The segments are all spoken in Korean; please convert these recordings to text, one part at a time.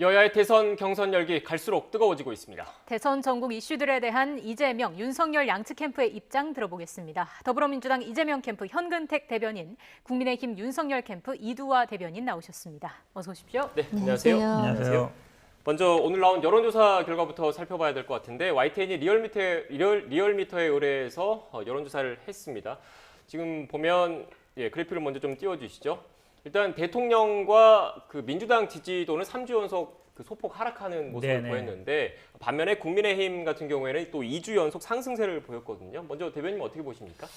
여야의 대선 경선 열기 갈수록 뜨거워지고 있습니다. 대선 전국 이슈들에 대한 이재명, 윤석열 양측 캠프의 입장 들어보겠습니다. 더불어민주당 이재명 캠프 현근택 대변인, 국민의힘 윤석열 캠프 이두화 대변인 나오셨습니다. 어서 오십시오. 네, 안녕하세요. 안녕하세요. 먼저 오늘 나온 여론조사 결과부터 살펴봐야 될 것 같은데 YTN이 리얼미터에 의뢰해서 여론조사를 했습니다. 지금 보면 그래프를 먼저 좀 띄워주시죠. 일단 대통령과 그 민주당 지지도는 3주 연속 소폭 하락하는 모습을 보였는데 반면에 국민의힘 같은 경우에는 또 2주 연속 상승세를 보였거든요. 먼저 대변인 어떻게 보십니까?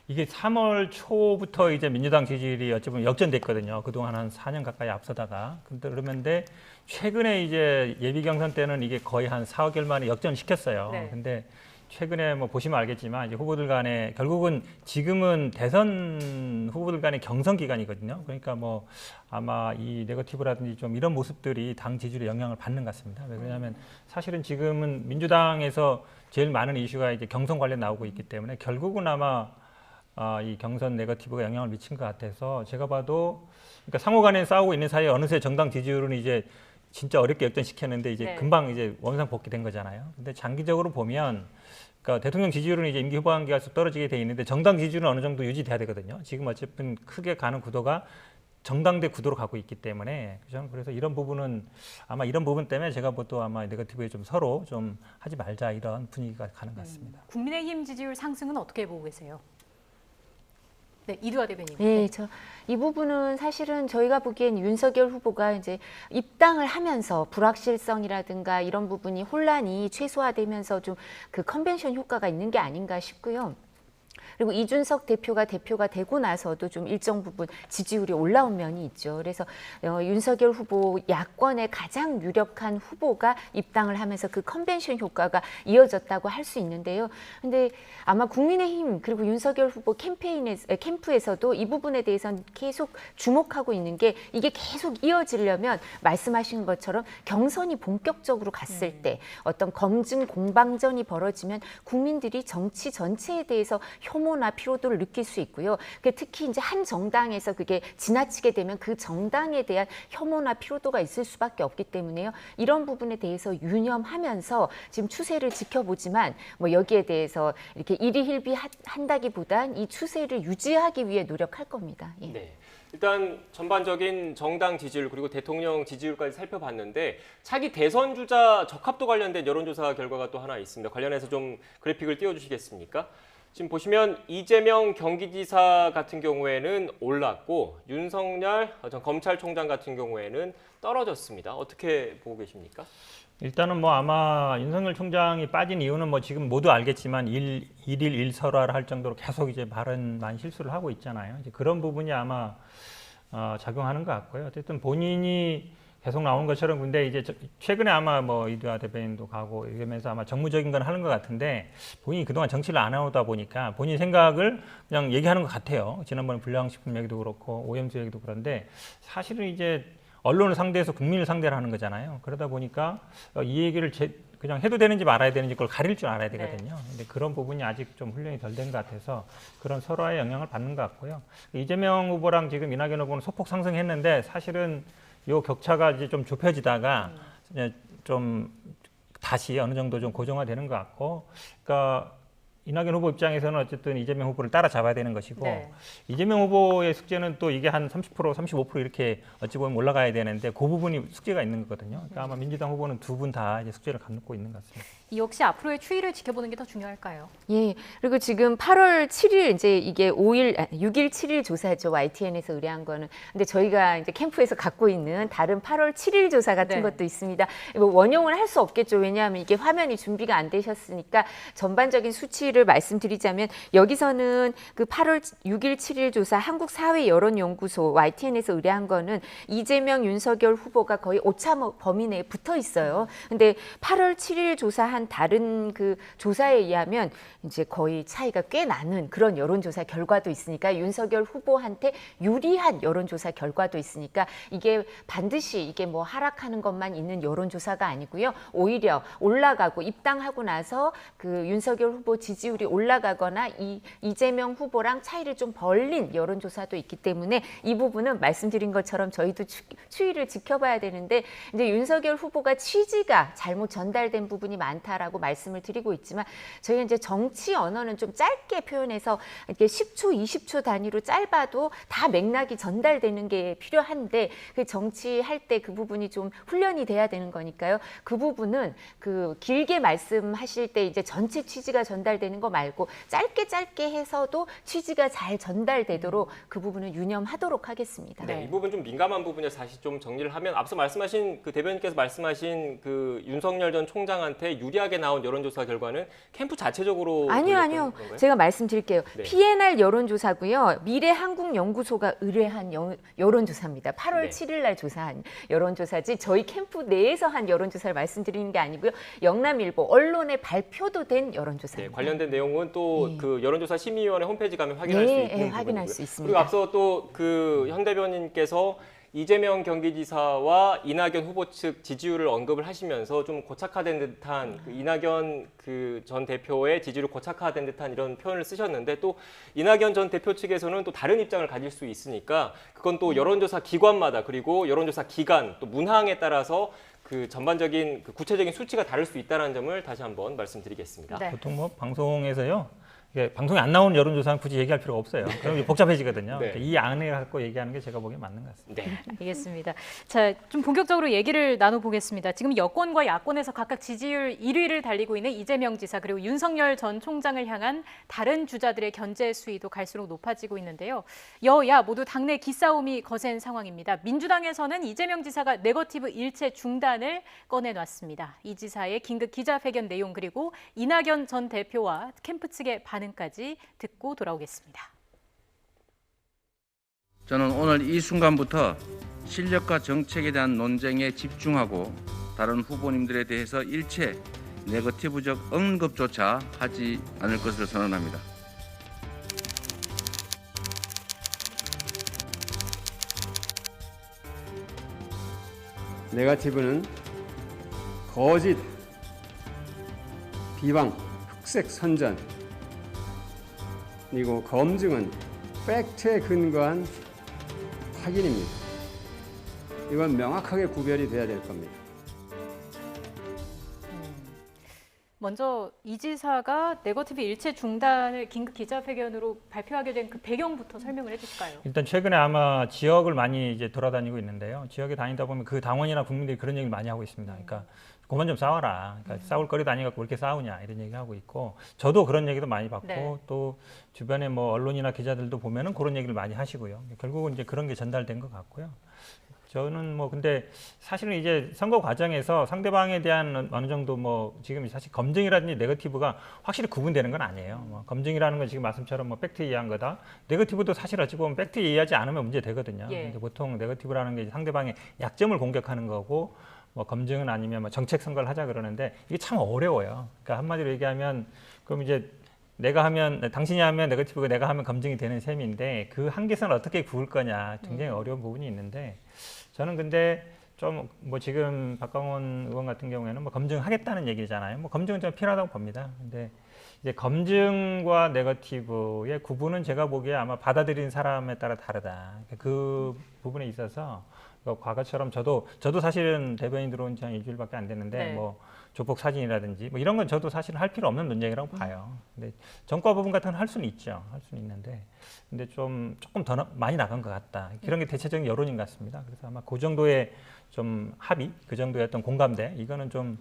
이게 3월 초부터 이제 민주당 지지율이 어찌 보면 역전됐거든요. 그동안 한 4년 가까이 앞서다가. 그런데 최근에 이제 예비 경선 때는 이게 거의 한 4개월 만에 역전시켰어요. 네. 근데 최근에 뭐 보시면 알겠지만 이제 후보들 간에 결국은 지금은 대선 후보들 간의 경선 기간이거든요. 그러니까 뭐 아마 이 네거티브라든지 좀 이런 모습들이 당 지지율에 영향을 받는 것 같습니다. 왜냐하면 사실은 지금은 민주당에서 제일 많은 이슈가 이제 경선 관련 나오고 있기 때문에 결국은 아마 이 경선 네거티브가 영향을 미친 것 같아서 제가 봐도 그러니까 상호간에 싸우고 있는 사이에 어느새 정당 지지율은 이제 진짜 어렵게 역전시켰는데 이제 금방 이제 원상 복귀된 거잖아요. 근데 장기적으로 보면 그러니까 대통령 지지율은 이제 임기 후반기가 떨어지게 돼 있는데 정당 지지율은 어느 정도 유지돼야 되거든요. 지금 어쨌든 크게 가는 구도가 정당대 구도로 가고 있기 때문에 저는 그래서 이런 부분은 아마 이런 부분 때문에 제가 또 아마 네거티브에 좀 서로 좀 하지 말자 이런 분위기가 가는 것 같습니다. 국민의힘 지지율 상승은 어떻게 보고 계세요? 네, 이두화 대변인. 네, 이 부분은 사실은 저희가 보기엔 윤석열 후보가 이제 입당을 하면서 불확실성이라든가 이런 부분이 혼란이 최소화되면서 좀 그 컨벤션 효과가 있는 게 아닌가 싶고요. 그리고 이준석 대표가 되고 나서도 좀 일정 부분 지지율이 올라온 면이 있죠. 그래서 윤석열 후보 야권의 가장 유력한 후보가 입당을 하면서 그 컨벤션 효과가 이어졌다고 할 수 있는데요. 근데 아마 국민의힘 그리고 윤석열 후보 캠프에서도 이 부분에 대해서는 계속 주목하고 있는 게 이게 계속 이어지려면 말씀하신 것처럼 경선이 본격적으로 갔을 때 어떤 검증 공방전이 벌어지면 국민들이 정치 전체에 대해서 혐오나 피로도를 느낄 수 있고요. 특히 이제 한 정당에서 그게 지나치게 되면 그 정당에 대한 혐오나 피로도가 있을 수밖에 없기 때문에요. 이런 부분에 대해서 유념하면서 지금 추세를 지켜보지만 뭐 여기에 대해서 이렇게 일희일비한다기보단 이 추세를 유지하기 위해 노력할 겁니다. 예. 네. 일단 전반적인 정당 지지율 그리고 대통령 지지율까지 살펴봤는데 차기 대선 주자 적합도 관련된 여론조사 결과가 또 하나 있습니다. 관련해서 좀 그래픽을 띄워주시겠습니까? 지금 보시면 이재명 경기지사 같은 경우에는 올랐고 윤석열 전 검찰총장 같은 경우에는 떨어졌습니다. 어떻게 보고 계십니까? 일단은 뭐 아마 윤석열 총장이 빠진 이유는 뭐 지금 모두 알겠지만 일일 일설화를 할 정도로 계속 이제 많은 실수를 하고 있잖아요. 이제 그런 부분이 아마 작용하는 것 같고요. 어쨌든 본인이 계속 나온 것처럼 근데 이제 최근에 아마 뭐 이두화 대변인도 가고 이러면서 아마 정무적인 건 하는 것 같은데 본인이 그동안 정치를 안 해오다 보니까 본인 생각을 그냥 얘기하는 것 같아요. 지난번에 불량식품 얘기도 그렇고 오염수 얘기도 그런데 사실은 이제 언론을 상대해서 국민을 상대로 하는 거잖아요. 그러다 보니까 이 얘기를 그냥 해도 되는지 말아야 되는지 그걸 가릴 줄 알아야 되거든요. 근데 그런 부분이 아직 좀 훈련이 덜 된 것 같아서 그런 서로의 영향을 받는 것 같고요. 이재명 후보랑 지금 이낙연 후보는 소폭 상승했는데 사실은 요 격차가 이제 좀 좁혀지다가 좀 다시 어느 정도 좀 고정화되는 것 같고, 그러니까 이낙연 후보 입장에서는 어쨌든 이재명 후보를 따라잡아야 되는 것이고 이재명 후보의 숙제는 또 이게 한 30%, 35% 이렇게 어찌 보면 올라가야 되는데 그 부분이 숙제가 있는 거거든요. 그러니까 아마 민주당 후보는 두 분 다 이제 숙제를 갖고 있는 것 같습니다. 이 역시 앞으로의 추이를 지켜보는 게 더 중요할까요? 예. 그리고 지금 8월 7일 이제 이게 6일, 7일 조사죠. YTN에서 의뢰한 거는. 근데 저희가 이제 캠프에서 갖고 있는 다른 8월 7일 조사 같은 것도 있습니다. 뭐 원용을 할 수 없겠죠. 왜냐하면 이게 화면이 준비가 안 되셨으니까 전반적인 수치를 말씀드리자면 여기서는 그 8월 6일, 7일 조사 한국사회여론연구소 YTN에서 의뢰한 거는 이재명, 윤석열 후보가 거의 오차 범위 내에 붙어 있어요. 근데 8월 7일 조사한 다른 그 조사에 의하면 이제 거의 차이가 꽤 나는 그런 여론조사 결과도 있으니까 윤석열 후보한테 유리한 여론조사 결과도 있으니까 이게 반드시 이게 뭐 하락하는 것만 있는 여론조사가 아니고요. 오히려 올라가고 입당하고 나서 그 윤석열 후보 지지 지지율이 올라가거나 이재명 후보랑 차이를 좀 벌린 여론조사도 있기 때문에 이 부분은 말씀드린 것처럼 저희도 추이를 지켜봐야 되는데 이제 윤석열 후보가 취지가 잘못 전달된 부분이 많다라고 말씀을 드리고 있지만 저희가 이제 정치 언어는 좀 짧게 표현해서 이렇게 10초, 20초 단위로 짧아도 다 맥락이 전달되는 게 필요한데 그 정치할 때 그 부분이 좀 훈련이 돼야 되는 거니까요. 그 부분은 그 길게 말씀하실 때 이제 전체 취지가 전달되는 거 말고 짧게 해서도 취지가 잘 전달되도록 그 부분은 유념하도록 하겠습니다. 네, 이 부분 좀 민감한 부분에서 다시 좀 정리를 하면 앞서 말씀하신 그 대변인께서 말씀하신 그 윤석열 전 총장한테 유리하게 나온 여론조사 결과는 캠프 자체적으로 아니요. 건가요? 제가 말씀드릴게요. 네. PNR 여론조사고요. 미래한국연구소가 의뢰한 여론조사입니다. 8월 네. 7일 날 조사한 여론조사지 저희 캠프 내에서 한 여론조사를 말씀드리는 게 아니고요. 영남일보 언론에 발표도 된 네, 여론조사입니다. 관련된 내용은 또 그 여론조사 심의위원회 홈페이지 가면 확인할 네, 수 있는 확인할 부분이고요. 수 있습니다. 그리고 앞서 또 그 현 대변인께서 이재명 경기지사와 이낙연 후보 측 지지율을 언급을 하시면서 좀 고착화된 듯한 그 이낙연 그 전 대표의 지지율이 고착화된 듯한 이런 표현을 쓰셨는데 또 이낙연 전 대표 측에서는 또 다른 입장을 가질 수 있으니까 그건 또 여론조사 기관마다 그리고 여론조사 기간 또 문항에 따라서 그 전반적인 그 구체적인 수치가 다를 수 있다는 점을 다시 한번 말씀드리겠습니다. 네. 보통 뭐 방송에서요. 이게 방송에 안 나오는 여론조사는 굳이 얘기할 필요가 없어요. 그럼 이제 복잡해지거든요. 네. 그러니까 이 안에 갖고 얘기하는 게 제가 보기엔 맞는 것 같습니다. 네. 알겠습니다. 자, 좀 본격적으로 얘기를 나눠보겠습니다. 지금 여권과 야권에서 각각 지지율 1위를 달리고 있는 이재명 지사 그리고 윤석열 전 총장을 향한 다른 주자들의 견제 수위도 갈수록 높아지고 있는데요. 여야 모두 당내 기싸움이 거센 상황입니다. 민주당에서는 이재명 지사가 네거티브 일체 중단을 꺼내놨습니다. 이 지사의 긴급 기자회견 내용 그리고 이낙연 전 대표와 캠프 측의 반응까지 듣고 돌아오겠습니다. 저는 오늘 이 순간부터 실력과 정책에 대한 논쟁에 집중하고 다른 후보님들에 대해서 일체 네거티브적 언급조차 하지 않을 것을 선언합니다. 네거티브는 거짓, 비방, 흑색 선전, 그리고 검증은 팩트에 근거한 확인입니다. 이건 명확하게 구별이 돼야 될 겁니다. 먼저 이 지사가 네거티브 일체 중단을 긴급 기자회견으로 발표하게 된 그 배경부터 설명을 해주실까요? 일단 최근에 아마 지역을 많이 이제 돌아다니고 있는데요. 지역에 다니다 보면 그 당원이나 국민들이 그런 얘기를 많이 하고 있습니다. 그러니까 그만 좀 싸워라. 그러니까 싸울 거리도 아니갖고 왜 이렇게 싸우냐 이런 얘기 하고 있고 저도 그런 얘기도 많이 받고 네. 또 주변에 뭐 언론이나 기자들도 보면은 그런 얘기를 많이 하시고요. 결국은 이제 그런 게 전달된 것 같고요. 저는 뭐 근데 사실은 이제 선거 과정에서 상대방에 대한 어느 정도 뭐 지금 사실 검증이라든지 네거티브가 확실히 구분되는 건 아니에요. 뭐 검증이라는 건 지금 말씀처럼 뭐 팩트 이해한 거다. 네거티브도 사실 어찌 보면 팩트 이해하지 않으면 문제 되거든요. 예. 근데 보통 네거티브라는 게 상대방의 약점을 공격하는 거고 뭐 검증은 아니면 뭐 정책 선거를 하자 그러는데 이게 참 어려워요. 그러니까 한마디로 얘기하면 그럼 이제 내가 하면 당신이 하면 네거티브가 내가 하면 검증이 되는 셈인데 그 한계선을 어떻게 그을 거냐 굉장히 어려운 부분이 있는데 저는 근데 좀 뭐 지금 박광원 의원 같은 경우에는 뭐 검증하겠다는 얘기잖아요. 뭐 검증은 좀 필요하다고 봅니다. 근데 이제 검증과 네거티브의 구분은 제가 보기에 아마 받아들인 사람에 따라 다르다. 그 부분에 있어서 과거처럼 저도 사실은 대변인 들어온 지 한 일주일밖에 안 됐는데 네. 뭐 조폭 사진이라든지 뭐 이런 건 저도 사실 할 필요 없는 논쟁이라고 봐요. 근데 전과 부분 같은 건 할 수는 있죠. 할 수는 있는데 근데 조금 더 많이 나간 것 같다. 그런 게 대체적인 여론인 것 같습니다. 그래서 아마 그 정도의 좀 합의, 그 정도의 어떤 공감대 이거는 좀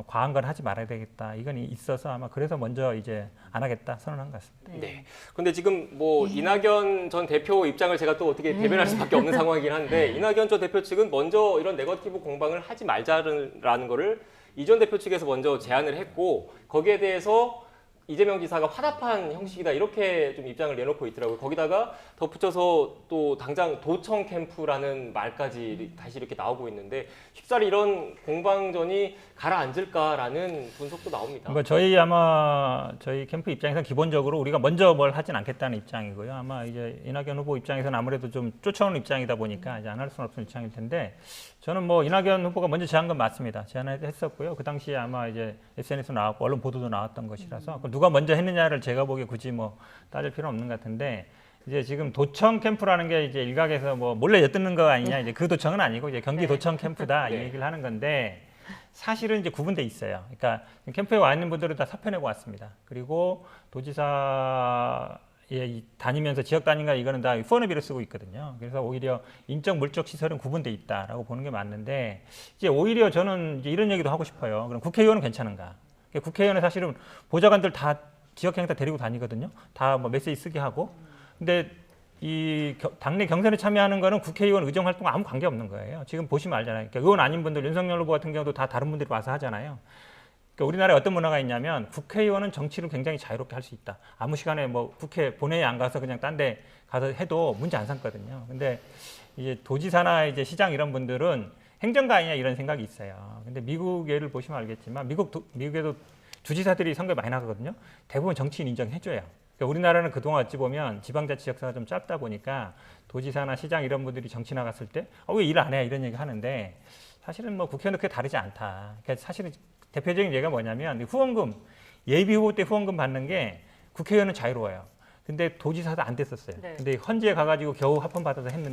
과한 건 하지 말아야 되겠다. 이건 있어서 아마 그래서 먼저 이제 안 하겠다 선언한 것 같습니다. 네. 근데 지금 뭐 이낙연 전 대표 입장을 제가 또 어떻게 대변할 수밖에 없는 상황이긴 한데 이낙연 전 대표 측은 먼저 이런 네거티브 공방을 하지 말자라는 거를 이 전 대표 측에서 먼저 제안을 했고 거기에 대해서 이재명 지사가 화답한 형식이다 이렇게 좀 입장을 내놓고 있더라고요. 거기다가 덧붙여서 또 당장 도청 캠프라는 말까지 다시 이렇게 나오고 있는데 쉽사리 이런 공방전이 가라앉을까라는 분석도 나옵니다. 그러니까 저희 캠프 입장에서는 기본적으로 우리가 먼저 뭘 하진 않겠다는 입장이고요. 아마 이제 이낙연 후보 입장에서는 아무래도 좀 쫓아오는 입장이다 보니까 이제 안 할 수는 없는 입장일 텐데 저는 뭐 이낙연 후보가 먼저 제안한 건 맞습니다. 제안했었고요. 그 당시에 아마 이제 SNS 나왔고 언론 보도도 나왔던 것이라서 누가 먼저 했느냐를 제가 보기에 굳이 뭐 따질 필요는 없는 것 같은데 이제 지금 도청 캠프라는 게 이제 일각에서 뭐 몰래 엿듣는 거 아니냐 이제 그 도청은 아니고 이제 경기 도청 캠프다 이 얘기를 하는 건데 사실은 이제 구분돼 있어요. 그러니까 캠프에 와 있는 분들은 다 사표 내고 왔습니다. 그리고 도지사 다니면서 지역 단위가 이거는 다 후원회비를 쓰고 있거든요. 그래서 오히려 인적 물적 시설은 구분돼 있다라고 보는 게 맞는데 이제 오히려 저는 이제 이런 얘기도 하고 싶어요. 그럼 국회의원은 괜찮은가? 국회의원은 사실은 보좌관들 다 지역 행사 데리고 다니거든요. 다 뭐 메시지 쓰게 하고. 근데 이 당내 경선에 참여하는 거는 국회의원 의정 활동 아무 관계 없는 거예요. 지금 보시면 알잖아요. 그러니까 의원 아닌 분들 윤석열 후보 같은 경우도 다 다른 분들이 와서 하잖아요. 그러니까 우리나라에 어떤 문화가 있냐면 국회의원은 정치를 굉장히 자유롭게 할 수 있다. 아무 시간에 뭐 국회 본회의 안 가서 그냥 딴 데 가서 해도 문제 안 삼거든요. 근데 이제 도지사나 이제 시장 이런 분들은 행정가 아니냐 이런 생각이 있어요. 근데 미국 예를 보시면 알겠지만 미국에도 주지사들이 선거에 많이 나가거든요. 대부분 정치인 인정해줘요. 그러니까 우리나라는 그동안 어찌 보면 지방자치 역사가 좀 짧다 보니까 도지사나 시장 이런 분들이 정치 나갔을 때 왜 일 안 해? 이런 얘기 하는데 사실은 뭐 국회의원도 그게 다르지 않다. 그러니까 사실은 대표적인 예가 뭐냐면 후원금, 예비 후보 때 후원금 받는 게 국회의원은 자유로워요. 근데 도지사도 안 됐었어요. 네. 근데 헌지에 가가지고 겨우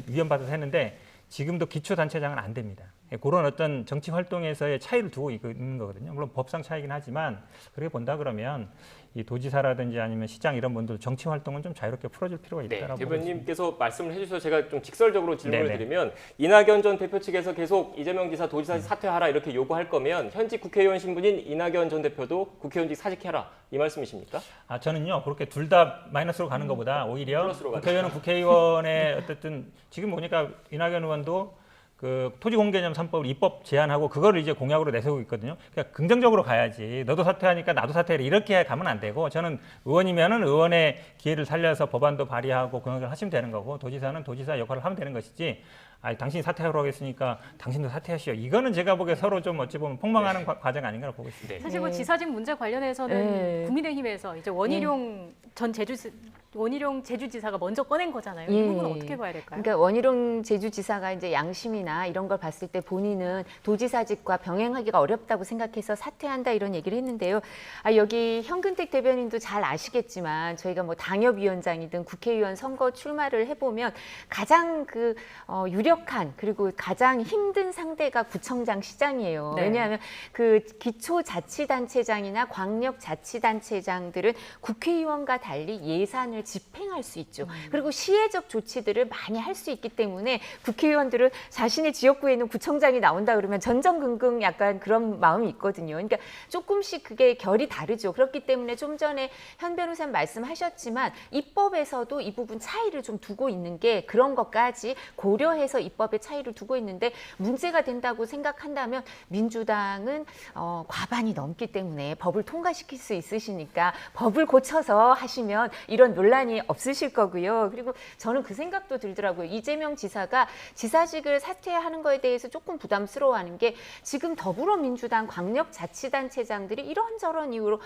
위원 받아서 했는데 지금도 기초단체장은 안 됩니다. 그런 어떤 정치 활동에서의 차이를 두고 있는 거거든요. 물론 법상 차이긴 하지만 그렇게 본다 그러면 이 도지사라든지 아니면 시장 이런 분들 정치 활동은 좀 자유롭게 풀어줄 필요가 네, 있다라고 대변인께서 말씀을 해주셔서 제가 좀 직설적으로 질문을 네네. 드리면 이낙연 전 대표 측에서 계속 이재명 지사 도지사 사퇴하라 이렇게 요구할 거면 현직 국회의원 신분인 이낙연 전 대표도 국회의원직 사직해라 이 말씀이십니까? 저는요 그렇게 둘 다 마이너스로 가는 것보다 오히려 플러스로 가는 국회의원은 국회의원의 어쨌든 지금 보니까 이낙연 의원도 그 토지공개념 3법을 입법 제안하고 그거를 이제 공약으로 내세우고 있거든요. 그러니까 긍정적으로 가야지. 너도 사퇴하니까 나도 사퇴해 이렇게 가면 안 되고 저는 의원이면은 의원의 기회를 살려서 법안도 발의하고 그런 걸 하시면 되는 거고 도지사는 도지사 역할을 하면 되는 것이지. 당신이 사퇴하라고 하겠으니까 당신도 사퇴하시오. 이거는 제가 보기에 서로 좀 어찌 보면 폭망하는 과정 아닌가 보고 있습니다. 네. 사실 뭐 지사직 문제 관련해서는 네. 국민의힘에서 이제 원희룡 제주지사가 먼저 꺼낸 거잖아요. 이 예. 부분은 어떻게 봐야 될까요? 그러니까 원희룡 제주지사가 이제 양심이나 이런 걸 봤을 때 본인은 도지사직과 병행하기가 어렵다고 생각해서 사퇴한다 이런 얘기를 했는데요. 여기 현근택 대변인도 잘 아시겠지만 저희가 뭐 당협위원장이든 국회의원 선거 출마를 해보면 가장 유력한 그리고 가장 힘든 상대가 구청장 시장이에요. 네. 왜냐하면 그 기초자치단체장이나 광역자치단체장들은 국회의원과 달리 예산을 집행할 수 있죠. 그리고 시혜적 조치들을 많이 할 수 있기 때문에 국회의원들은 자신의 지역구에 있는 구청장이 나온다 그러면 전전긍긍 약간 그런 마음이 있거든요. 그러니까 조금씩 그게 결이 다르죠. 그렇기 때문에 좀 전에 현 변호사님 말씀하셨지만 입법에서도 이 부분 차이를 좀 두고 있는 게 그런 것까지 고려해서 입법의 차이를 두고 있는데 문제가 된다고 생각한다면 민주당은 과반이 넘기 때문에 법을 통과시킬 수 있으시니까 법을 고쳐서 하시면 이런 논란이 없으실 거고요. 그리고 저는 그 생각도 들더라고요. 이재명 지사가 지사직을 사퇴하는 거에 대해서 조금 부담스러워하는 게 지금 더불어민주당 광역자치단체장들이 이런저런 이유로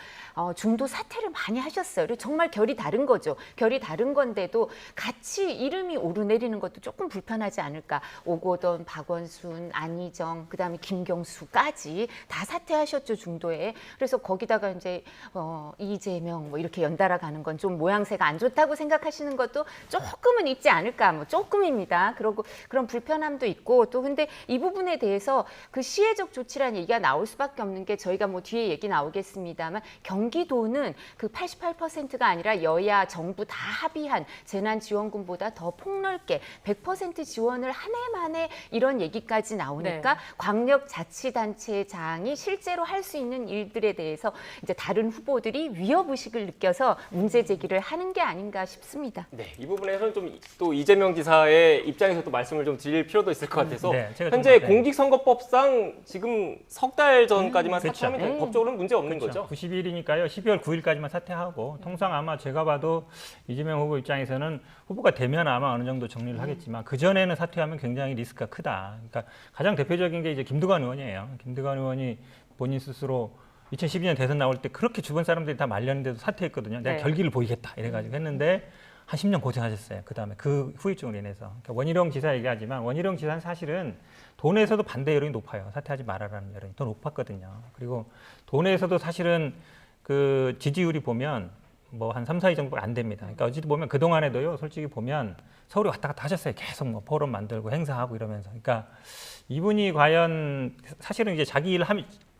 중도 사퇴를 많이 하셨어요. 그리고 정말 결이 다른 거죠. 결이 다른 건데도 같이 이름이 오르내리는 것도 조금 불편하지 않을까. 오고돈, 박원순, 안희정, 그다음에 김경수까지 다 사퇴하셨죠, 중도에. 그래서 거기다가 이제 이재명 뭐 이렇게 연달아 가는 건 좀 모양새가 안 좋다고 생각하시는 것도 조금은 있지 않을까. 뭐 조금입니다. 그러고 그런 불편함도 있고 또 근데 이 부분에 대해서 그 시혜적 조치라는 얘기가 나올 수밖에 없는 게 저희가 뭐 뒤에 얘기 나오겠습니다만 경기도는 그 88%가 아니라 여야 정부 다 합의한 재난지원금보다 더 폭넓게 100% 지원을 한 해 만에 이런 얘기까지 나오니까 네. 광역자치단체장이 실제로 할 수 있는 일들에 대해서 이제 다른 후보들이 위협의식을 느껴서 문제 제기를 하는 게 아닌가 싶습니다. 네, 이 부분에서는 좀 또 이재명 지사의 입장에서 또 말씀을 좀 드릴 필요도 있을 것 같아서 네, 제가 현재 좀, 공직선거법상 지금 석 달 전까지만 그렇죠. 사퇴하면 네. 법적으로는 문제 없는 그렇죠. 거죠? 90일이니까요. 12월 9일까지만 사퇴하고 통상 아마 제가 봐도 이재명 후보 입장에서는 후보가 되면 아마 어느 정도 정리를 하겠지만 그 전에는 사퇴하면 굉장히 리스크가 크다. 그러니까 가장 대표적인 게 이제 김두관 의원이에요. 김두관 의원이 본인 스스로 2012년 대선 나올 때 그렇게 주변 사람들이 다 말렸는데도 사퇴했거든요. 내가 네. 결기를 보이겠다 이래가지고 했는데 한 10년 고생하셨어요. 그다음에 그 후유증으로 인해서. 그러니까 원희룡 지사 얘기하지만 원희룡 지사는 사실은 도내에서도 반대 여론이 높아요. 사퇴하지 말아라는 여론이 더 높았거든요. 그리고 도내에서도 사실은 그 지지율이 보면 뭐 한 3, 4위 정도가 안 됩니다. 그러니까 어찌 보면 그동안에도요, 솔직히 보면 서울에 왔다 갔다 하셨어요. 계속 뭐 포럼 만들고 행사하고 이러면서. 그러니까 이분이 과연 사실은 이제 자기 일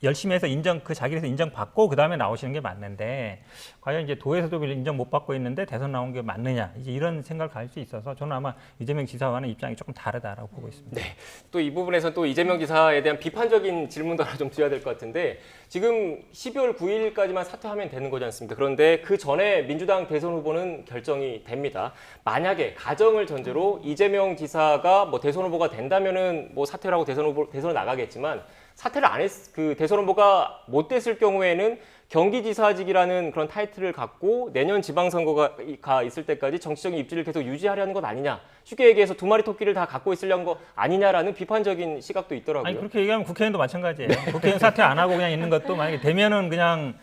열심히 해서 자기 일에서 인정받고 그 다음에 나오시는 게 맞는데, 과연 이제 도에서도 인정 못 받고 있는데 대선 나온 게 맞느냐, 이제 이런 생각을 가질 수 있어서 저는 아마 이재명 지사와는 입장이 조금 다르다라고 보고 있습니다. 네. 또 이 부분에서 또 이재명 지사에 대한 비판적인 질문도 하나 좀 드려야 될 것 같은데, 지금 12월 9일까지만 사퇴하면 되는 거지 않습니까? 그런데 그 전에 민주당 대선 후보는 결정이 됩니다. 만약에 가정을 전제로 이재명 지사가 뭐 대선 후보가 된다면은 뭐 사퇴를 하고 대선을 나가겠지만, 사퇴를 안 그 대선 후보가 못 됐을 경우에는 경기지사직이라는 그런 타이틀을 갖고 내년 지방선거가 있을 때까지 정치적인 입지를 계속 유지하려는 것 아니냐. 쉽게 얘기해서 두 마리 토끼를 다 갖고 있으려는 거 아니냐라는 비판적인 시각도 있더라고요. 아니, 그렇게 얘기하면 국회의원도 마찬가지예요. 국회의원 사퇴 안 하고 그냥 있는 것도 만약에 되면은 그냥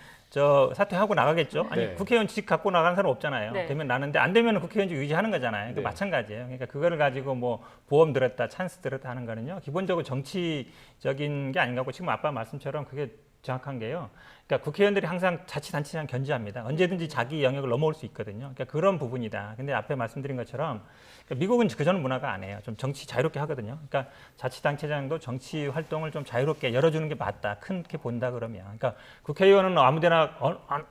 사퇴하고 나가겠죠. 아니, 네. 국회의원직 갖고 나가는 사람 없잖아요. 네. 되면 나는데 안 되면 국회의원직 유지하는 거잖아요. 네. 마찬가지예요. 그러니까 그거를 가지고 뭐 보험 들었다, 찬스 들었다 하는 거는요, 기본적으로 정치적인 게 아닌가 하고, 지금 아빠 말씀처럼 그게 정확한 게요. 그러니까 국회의원들이 항상 자치단체장 견제합니다. 언제든지 자기 영역을 넘어올 수 있거든요. 그러니까 그런 부분이다. 근데 앞에 말씀드린 것처럼 미국은 그전 문화가 안 해요. 좀 정치 자유롭게 하거든요. 그러니까 자치단체장도 정치 활동을 좀 자유롭게 열어주는 게 맞다. 크게 본다 그러면. 그러니까 국회의원은 아무데나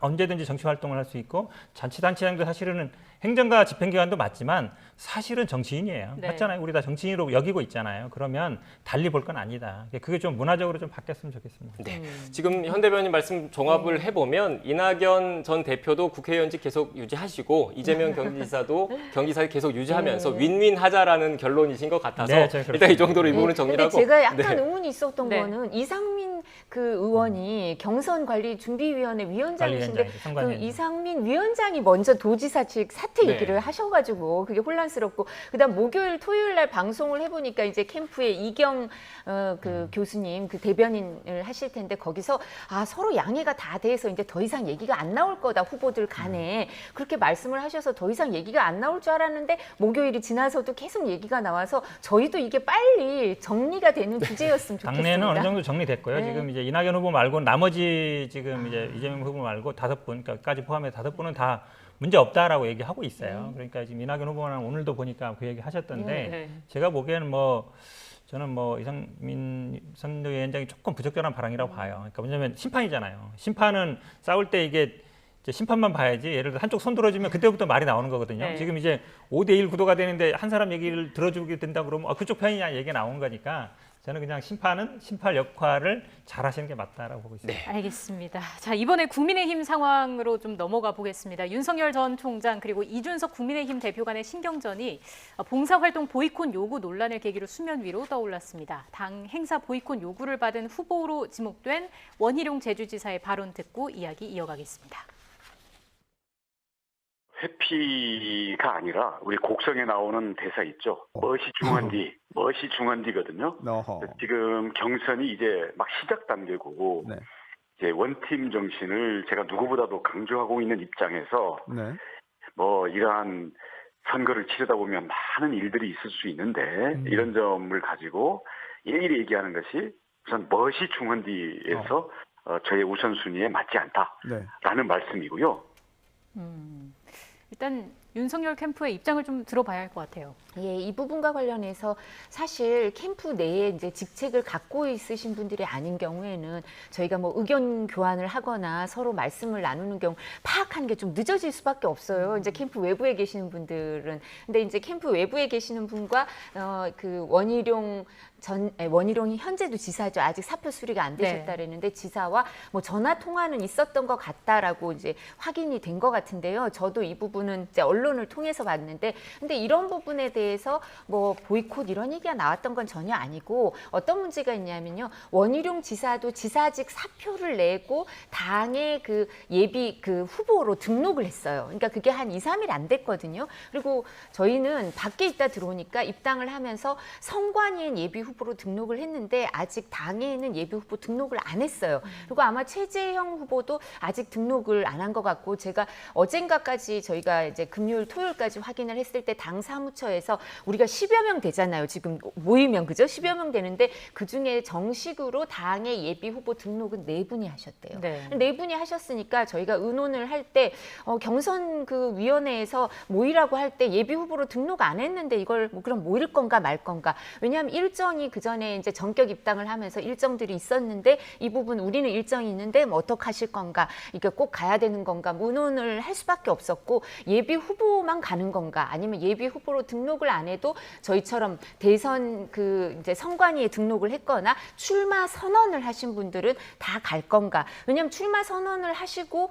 언제든지 정치 활동을 할 수 있고, 자치단체장도 사실은 행정가 집행기관도 맞지만 사실은 정치인이에요. 네. 맞잖아요. 우리 다 정치인으로 여기고 있잖아요. 그러면 달리 볼 건 아니다. 그게 좀 문화적으로 좀 바뀌었으면 좋겠습니다. 네. 지금 현 대변인 말씀 종합을 해보면 이낙연 전 대표도 국회의원직 계속 유지하시고 이재명 경기지사도 경기지사 계속 유지하면서 윈윈 하자라는 결론이신 것 같아서 네, 저는 일단 이 정도로 이 부분은 근데 정리하고. 제가 약간 네. 의문이 있었던 네. 거는 이상민 그 의원이 경선관리준비위원회 위원장이신데 관리위원장이죠, 그 선관위원장. 이상민 위원장이 먼저 도지사직 사퇴 네. 얘기를 하셔가지고 그게 혼란스럽고, 그다음 목요일 토요일 날 방송을 해보니까 이제 캠프에 이경 그 교수님 그 대변인을 하실 텐데, 거기서 서로 양해가 다 돼서 이제 더 이상 얘기가 안 나올 거다 후보들 간에, 그렇게 말씀을 하셔서 더 이상 얘기가 안 나올 줄 알았는데 목요일이 지나서도 계속 얘기가 나와서 저희도 이게 빨리 정리가 되는 주제였으면 좋겠습니다. 당내는 어느 정도 정리됐고요. 네. 지금 이제 이낙연 후보 말고 나머지 지금 이제 이재명 후보 말고 5분까지 포함해 5분은 다 문제 없다라고 얘기하고 있어요. 그러니까 지금 이낙연 후보는 오늘도 보니까 그 얘기 하셨던데, 네. 제가 보기에는 저는 이상민 선대위원장이 조금 부적절한 발언이라고 봐요. 그러니까 왜냐하면 심판이잖아요. 심판은 싸울 때 이게 이제 심판만 봐야지, 예를 들어 한쪽 손 들어주면 그때부터 말이 나오는 거거든요. 네. 지금 이제 5대1 구도가 되는데 한 사람 얘기를 들어주게 된다 그러면 그쪽 편이냐 얘기가 나온 거니까, 저는 그냥 심판은 심판 역할을 잘 하시는 게 맞다라고 보고 있습니다. 네. 알겠습니다. 자, 이번에 국민의힘 상황으로 좀 넘어가 보겠습니다. 윤석열 전 총장 그리고 이준석 국민의힘 대표 간의 신경전이 봉사활동 보이콧 요구 논란을 계기로 수면 위로 떠올랐습니다. 당 행사 보이콧 요구를 받은 후보로 지목된 원희룡 제주지사의 발언 듣고 이야기 이어가겠습니다. 회피가 아니라 우리 곡성에 나오는 대사 있죠. 멋이 중헌디, 멋이 중헌디거든요. 지금 경선이 이제 막 시작 단계고, 네. 이제 원팀 정신을 제가 누구보다도 강조하고 있는 입장에서 네. 뭐 이러한 선거를 치르다 보면 많은 일들이 있을 수 있는데 이런 점을 가지고 일일이 얘기하는 것이 우선 멋이 중헌디에서 저의 우선순위에 맞지 않다라는 말씀이고요. 일단 윤석열 캠프의 입장을 좀 들어봐야 할 것 같아요. 예, 이 부분과 관련해서 사실 캠프 내에 이제 직책을 갖고 있으신 분들이 아닌 경우에는 저희가 뭐 의견 교환을 하거나 서로 말씀을 나누는 경우 파악하는 게 좀 늦어질 수밖에 없어요. 이제 캠프 외부에 계시는 분들은. 근데 이제 캠프 외부에 계시는 분과 그 원희룡이 현재도 지사죠. 아직 사표 수리가 안 되셨다랬는데 지사와 뭐 전화 통화는 있었던 것 같다라고 이제 확인이 된 것 같은데요. 저도 이 부분은 이제 언론을 통해서 봤는데, 근데 이런 부분에 대해서 뭐 보이콧 이런 얘기가 나왔던 건 전혀 아니고, 어떤 문제가 있냐면요. 원희룡 지사도 지사직 사표를 내고 당의 그 예비 그 후보로 등록을 했어요. 그러니까 그게 한 2, 3일 안 됐거든요. 그리고 저희는 밖에 있다 들어오니까 입당을 하면서 선관위엔 예비 후보로 등록을 했는데 아직 당에는 예비 후보 등록을 안 했어요. 그리고 아마 최재형 후보도 아직 등록을 안 한 것 같고 제가 어젠가까지 저희가 이제 금요일 토요일까지 확인을 했을 때 당 사무처에서 우리가 10여 명 되잖아요. 지금 모이면 그죠? 10여 명 되는데 그중에 정식으로 당의 예비 후보 등록은 4분이 하셨대요. 네. 4분이 하셨으니까 저희가 의논을 할 때 경선 그 위원회에서 모이라고 할 때 예비 후보로 등록 안 했는데 이걸 뭐 그럼 모일 건가 말 건가. 왜냐하면 일정이 그 전에 이제 전격 입당을 하면서 일정들이 있었는데 이 부분 우리는 일정이 있는데 뭐 어떻게 하실 건가. 이게 꼭 가야 되는 건가. 의논을 할 수밖에 없었고 예비 후보만 가는 건가. 아니면 예비 후보로 등록을 안 해도 저희처럼 대선 그 이제 선관위에 등록을 했거나 출마 선언을 하신 분들은 다 갈 건가. 왜냐하면 출마 선언을 하시고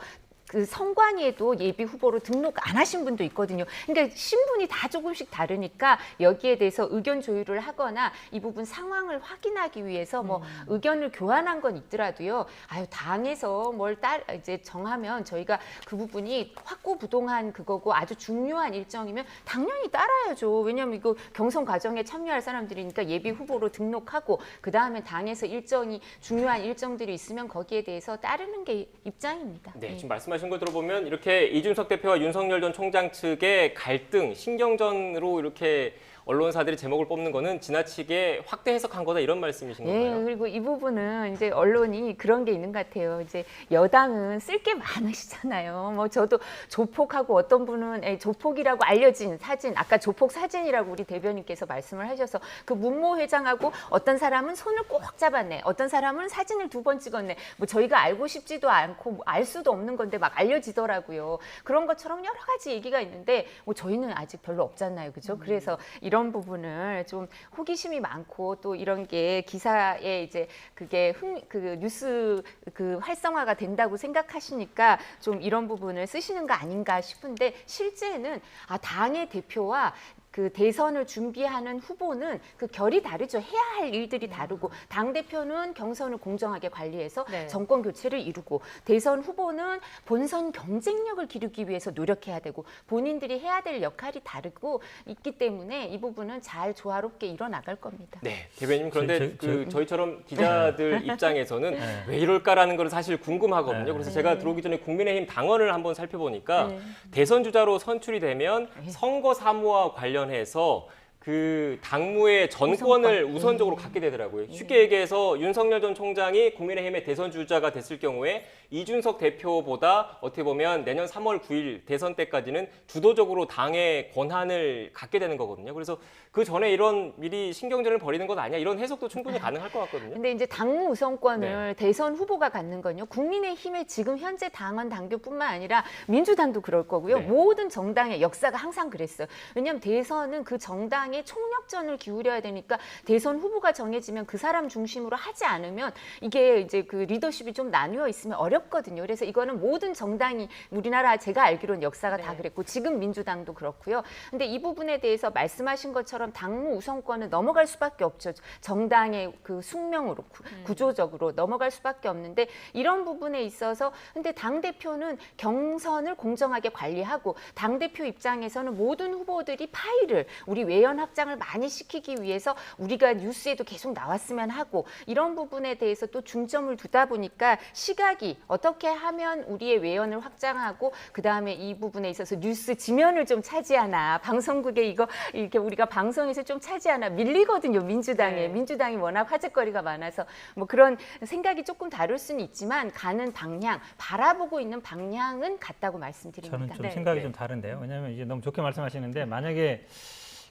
그 선관위에도 예비 후보로 등록 안 하신 분도 있거든요. 그러니까 신분이 다 조금씩 다르니까 여기에 대해서 의견 조율을 하거나 이 부분 상황을 확인하기 위해서 뭐 의견을 교환한 건 있더라도요. 아유 당에서 뭘 이제 정하면 저희가 그 부분이 확고부동한 그거고 아주 중요한 일정이면 당연히 따라야죠. 왜냐하면 이거 경선 과정에 참여할 사람들이니까 예비 후보로 등록하고 그 다음에 당에서 일정이 중요한 일정들이 있으면 거기에 대해서 따르는 게 입장입니다. 네, 지금 말씀하신 걸 들어보면 이렇게 이준석 대표와 윤석열 전 총장 측의 갈등, 신경전으로 이렇게 언론사들이 제목을 뽑는 거는 지나치게 확대 해석한 거다 이런 말씀이신 건가요? 예, 그리고 이 부분은 이제 언론이 그런 게 있는 것 같아요. 이제 여당은 쓸 게 많으시잖아요. 뭐 저도 조폭하고 어떤 분은 조폭이라고 알려진 사진, 아까 조폭 사진이라고 우리 대변인께서 말씀을 하셔서 그 문모 회장하고 어떤 사람은 손을 꼭 잡았네, 어떤 사람은 사진을 2번 찍었네. 뭐 저희가 알고 싶지도 않고 뭐알 수도 없는 건데 막 알려지더라고요. 그런 것처럼 여러 가지 얘기가 있는데 뭐 저희는 아직 별로 없잖아요, 그죠? 그래서 이런 부분을 좀 호기심이 많고 또 이런 게 기사에 이제 그게 그 뉴스 그 활성화가 된다고 생각하시니까 좀 이런 부분을 쓰시는 거 아닌가 싶은데 실제는 당의 대표와 그 대선을 준비하는 후보는 그 결이 다르죠. 해야 할 일들이 다르고 당대표는 경선을 공정하게 관리해서 네. 정권 교체를 이루고 대선 후보는 본선 경쟁력을 기르기 위해서 노력해야 되고 본인들이 해야 될 역할이 다르고 있기 때문에 이 부분은 잘 조화롭게 이뤄나갈 겁니다. 네, 대변인 그런데 저희처럼 기자들 입장에서는 네. 왜 이럴까라는 걸 사실 궁금하거든요. 네. 그래서 제가 들어오기 전에 국민의힘 당원을 한번 살펴보니까 대선 주자로 선출이 되면 선거 사무와 관련해서 그 당무의 전권을 우선적으로 갖게 되더라고요. 쉽게 얘기해서 윤석열 전 총장이 국민의힘의 대선 주자가 됐을 경우에 이준석 대표보다 어떻게 보면 내년 3월 9일 대선 때까지는 주도적으로 당의 권한을 갖게 되는 거거든요. 그래서 그 전에 이런 미리 신경전을 벌이는 것 아니야? 이런 해석도 충분히 가능할 것 같거든요. 근데 이제 당무 우선권을 대선 후보가 갖는 건요. 국민의힘의 지금 현재 당원 당규뿐만 아니라 민주당도 그럴 거고요. 네. 모든 정당의 역사가 항상 그랬어요. 왜냐하면 대선은 그 정당의 총력전을 기울여야 되니까 대선 후보가 정해지면 그 사람 중심으로 하지 않으면 이게 이제 그 리더십이 좀 나뉘어 있으면 어렵거든요. 그래서 이거는 모든 정당이 우리나라 제가 알기로는 역사가 다 그랬고 지금 민주당도 그렇고요. 근데 이 부분에 대해서 말씀하신 것처럼 당무 우선권은 넘어갈 수밖에 없죠. 정당의 그 숙명으로 구조적으로 넘어갈 수밖에 없는데 이런 부분에 있어서 근데 당대표는 경선을 공정하게 관리하고 당대표 입장에서는 모든 후보들이 파일을 우리 외연 확장을 많이 시키기 위해서 우리가 뉴스에도 계속 나왔으면 하고 이런 부분에 대해서 또 중점을 두다 보니까 시각이 어떻게 하면 우리의 외연을 확장하고 그다음에 이 부분에 있어서 뉴스 지면을 좀 차지하나 방송국에 이거 이렇게 우리가 방송에서 좀 차지하나 밀리거든요. 민주당에. 민주당이 워낙 화제거리가 많아서 뭐 그런 생각이 조금 다를 수는 있지만 가는 방향, 바라보고 있는 방향은 같다고 말씀드립니다. 저는 좀 생각이 좀 다른데요. 왜냐하면 이제 너무 좋게 말씀하시는데 만약에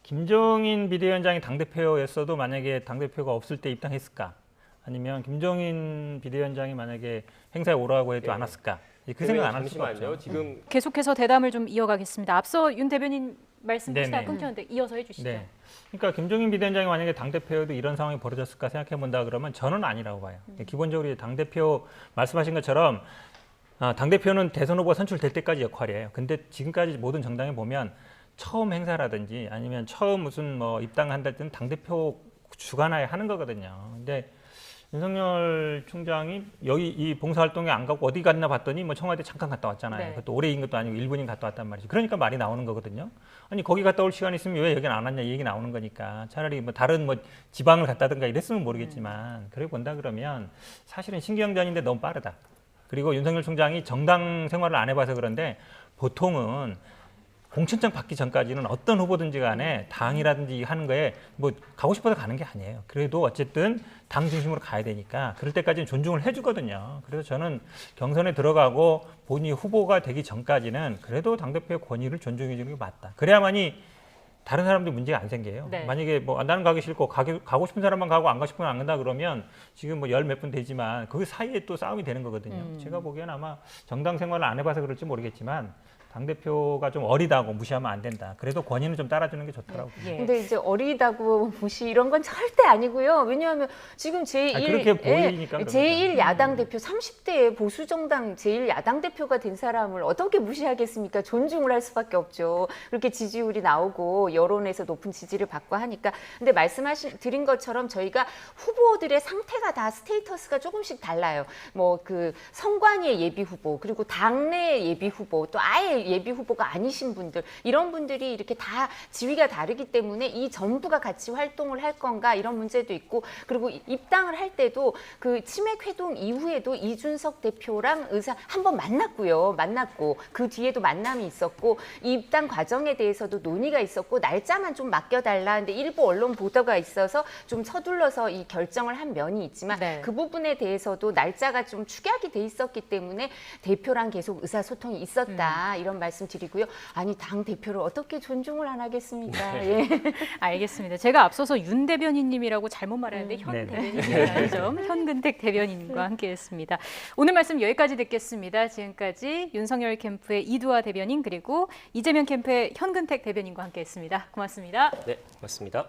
김종인 비대위원장이 당대표였어도 만약에 당대표가 없을 때 입당했을까? 아니면 김종인 비대위원장이 만약에 행사에 오라고 해도 안 왔을까? 그 생각 안 할 수가 없죠. 지금 계속해서 대담을 좀 이어가겠습니다. 앞서 윤 대변인 말씀하시다가 네네. 끊겼는데 이어서 해주시죠. 네. 그러니까 김종인 비대위원장이 만약에 당대표여도 이런 상황이 벌어졌을까 생각해 본다 그러면 저는 아니라고 봐요. 기본적으로 당대표 말씀하신 것처럼 당대표는 대선 후보가 선출될 때까지 역할이에요. 근데 지금까지 모든 정당에 보면 처음 행사라든지 아니면 처음 무슨 뭐 입당한다든 당대표 주관하에 하는 거거든요. 근데 윤석열 총장이 여기 이 봉사활동에 안 가고 어디 갔나 봤더니 뭐 청와대 잠깐 갔다 왔잖아요. 네. 그것도 오래 인 것도 아니고 1분인 갔다 왔단 말이죠. 그러니까 말이 나오는 거거든요. 아니 거기 갔다 올 시간이 있으면 왜 여기는 안 왔냐 이 얘기 나오는 거니까 차라리 뭐 다른 뭐 지방을 갔다든가 이랬으면 모르겠지만 그래 본다 그러면 사실은 신기영전인데 너무 빠르다. 그리고 윤석열 총장이 정당 생활을 안 해봐서 그런데 보통은 공천장 받기 전까지는 어떤 후보든지 간에 당이라든지 하는 거에 뭐 가고 싶어서 가는 게 아니에요. 그래도 어쨌든 당 중심으로 가야 되니까 그럴 때까지는 존중을 해주거든요. 그래서 저는 경선에 들어가고 본인이 후보가 되기 전까지는 그래도 당대표의 권위를 존중해 주는 게 맞다. 그래야만이 다른 사람들이 문제가 안 생겨요. 네. 만약에 뭐 나는 가기 싫고 가고 싶은 사람만 가고 안 가고 싶은 안 간다 그러면 지금 뭐 열 몇 분 되지만 그 사이에 또 싸움이 되는 거거든요. 제가 보기엔 아마 정당 생활을 안 해봐서 그럴지 모르겠지만 당대표가 좀 어리다고 무시하면 안 된다. 그래도 권위는 좀 따라주는 게 좋더라고요. 예. 근데 이제 어리다고 무시 이런 건 절대 아니고요. 왜냐하면 지금 그렇게 보이니까 제1 야당 대표 30대에 보수 정당 제1 야당 대표가 된 사람을 어떻게 무시하겠습니까? 존중을 할 수밖에 없죠. 그렇게 지지율이 나오고 여론에서 높은 지지를 받고 하니까. 근데 드린 것처럼 저희가 후보들의 상태가 다 스테이터스가 조금씩 달라요. 뭐 그 선관위의 예비 후보 그리고 당내 예비 후보 또 아예 예비 후보가 아니신 분들 이런 분들이 이렇게 다 지위가 다르기 때문에 이 전부가 같이 활동을 할 건가 이런 문제도 있고 그리고 입당을 할 때도 그 치맥 회동 이후에도 이준석 대표랑 의사 한번 만났고 그 뒤에도 만남이 있었고 이 입당 과정에 대해서도 논의가 있었고 날짜만 좀 맡겨달라 근데 일부 언론 보도가 있어서 좀 서둘러서 이 결정을 한 면이 있지만 네. 그 부분에 대해서도 날짜가 좀 축약이 돼 있었기 때문에 대표랑 계속 의사소통이 있었다 이런 말씀 드리고요. 아니 당 대표를 어떻게 존중을 안 하겠습니까? 예. 알겠습니다. 제가 앞서서 윤 대변인님이라고 잘못 말했는데 현 네네. 대변인이라는 점 현근택 대변인과 함께했습니다. 오늘 말씀 여기까지 듣겠습니다. 지금까지 윤석열 캠프의 이두하 대변인 그리고 이재명 캠프의 현근택 대변인과 함께했습니다. 고맙습니다. 네, 맞습니다.